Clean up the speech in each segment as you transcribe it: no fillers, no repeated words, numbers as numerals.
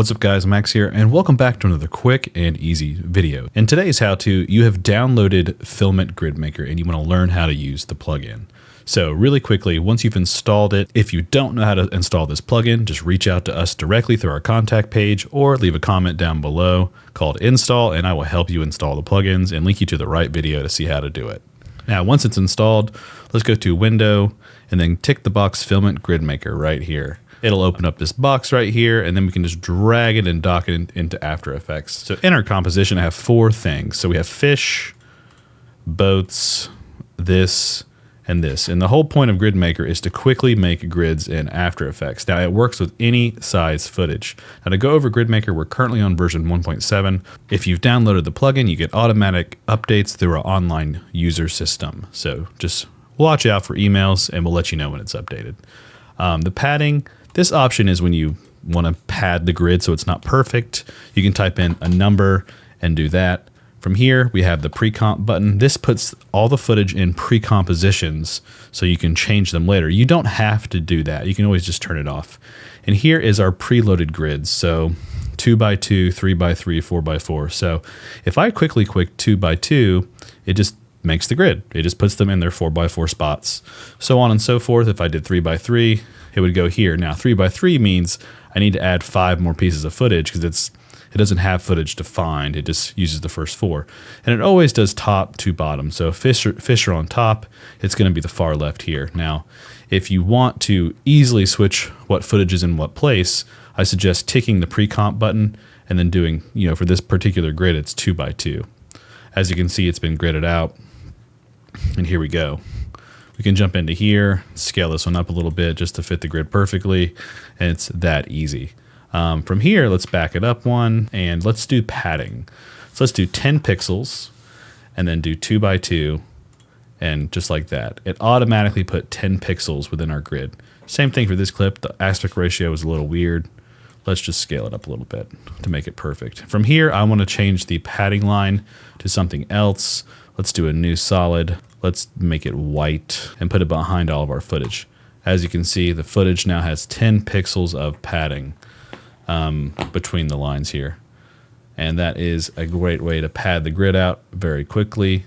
What's up guys, Max here, and welcome back to another quick and easy video. In today's how-to, you have downloaded Filament GridMaker and you want to learn how to use the plugin. So really quickly, once you've installed it, if you don't know how to install this plugin, just reach out to us directly through our contact page or leave a comment down below called install and I will help you install the plugins and link you to the right video to see how to do it. Now, once it's installed, let's go to Window and then tick the box Filament GridMaker right here. It'll open up this box right here, and then we can just drag it and dock it into After Effects. So in our composition, I have four things. So we have fish, boats, this, and this. And the whole point of GridMaker is to quickly make grids in After Effects. Now, it works with any size footage. Now, to go over GridMaker, we're currently on version 1.7. If you've downloaded the plugin, you get automatic updates through our online user system. So just watch out for emails, and we'll let you know when it's updated. The padding. This option is when you want to pad the grid so it's not perfect. You can type in a number and do that. From here, we have the precomp button. This puts all the footage in pre-compositions so you can change them later. You don't have to do that. You can always just turn it off. And here is our preloaded grids. So 2x2, 3x3, 4x4. So if I quickly click 2x2, it just makes the grid. It just puts them in their 4x4 spots. So on and so forth. If I did 3x3, it would go here. Now 3x3 means I need to add 5 more pieces of footage because it doesn't have footage to find. It just uses the first 4. And it always does top to bottom. So if fish are on top, it's going to be the far left here. Now, if you want to easily switch what footage is in what place, I suggest ticking the pre-comp button and then doing, for this particular grid, it's 2x2. As you can see, it's been gridded out. And here we go. We can jump into here, scale this one up a little bit just to fit the grid perfectly, and it's that easy. From here, let's back it up one, and let's do padding. So let's do 10 pixels, and then do 2x2, and just like that. It automatically put 10 pixels within our grid. Same thing for this clip. The aspect ratio is a little weird. Let's just scale it up a little bit to make it perfect. From here, I want to change the padding line to something else. Let's do a new solid. Let's make it white and put it behind all of our footage. As you can see, the footage now has 10 pixels of padding between the lines here. And that is a great way to pad the grid out very quickly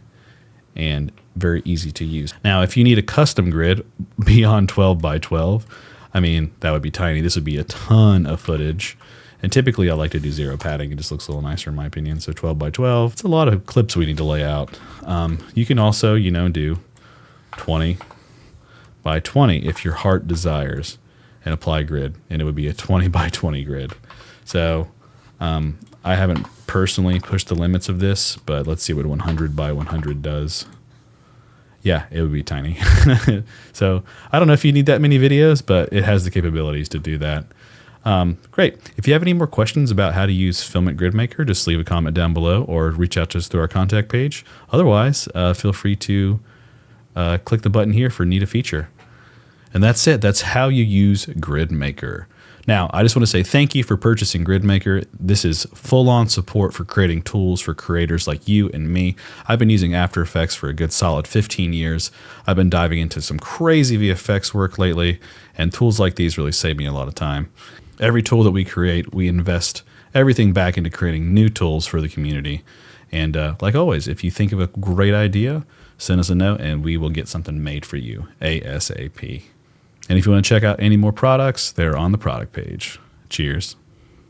and very easy to use. Now, if you need a custom grid beyond 12x12, I mean, that would be tiny. This would be a ton of footage. And typically I like to do 0 padding. It just looks a little nicer in my opinion. So 12x12, it's a lot of clips we need to lay out. You can also, do 20x20 if your heart desires and apply grid. And it would be a 20x20 grid. So I haven't personally pushed the limits of this, but let's see what 100x100 does. Yeah, it would be tiny. So I don't know if you need that many videos, but it has the capabilities to do that. Great. If you have any more questions about how to use Filament GridMaker, just leave a comment down below or reach out to us through our contact page. Otherwise, feel free to click the button here for Need a Feature. And that's it. That's how you use GridMaker. Now, I just want to say thank you for purchasing GridMaker. This is full-on support for creating tools for creators like you and me. I've been using After Effects for a good solid 15 years. I've been diving into some crazy VFX work lately, and tools like these really save me a lot of time. Every tool that we create, we invest everything back into creating new tools for the community. And like always, if you think of a great idea, send us a note and we will get something made for you ASAP. And if you want to check out any more products, they're on the product page. Cheers.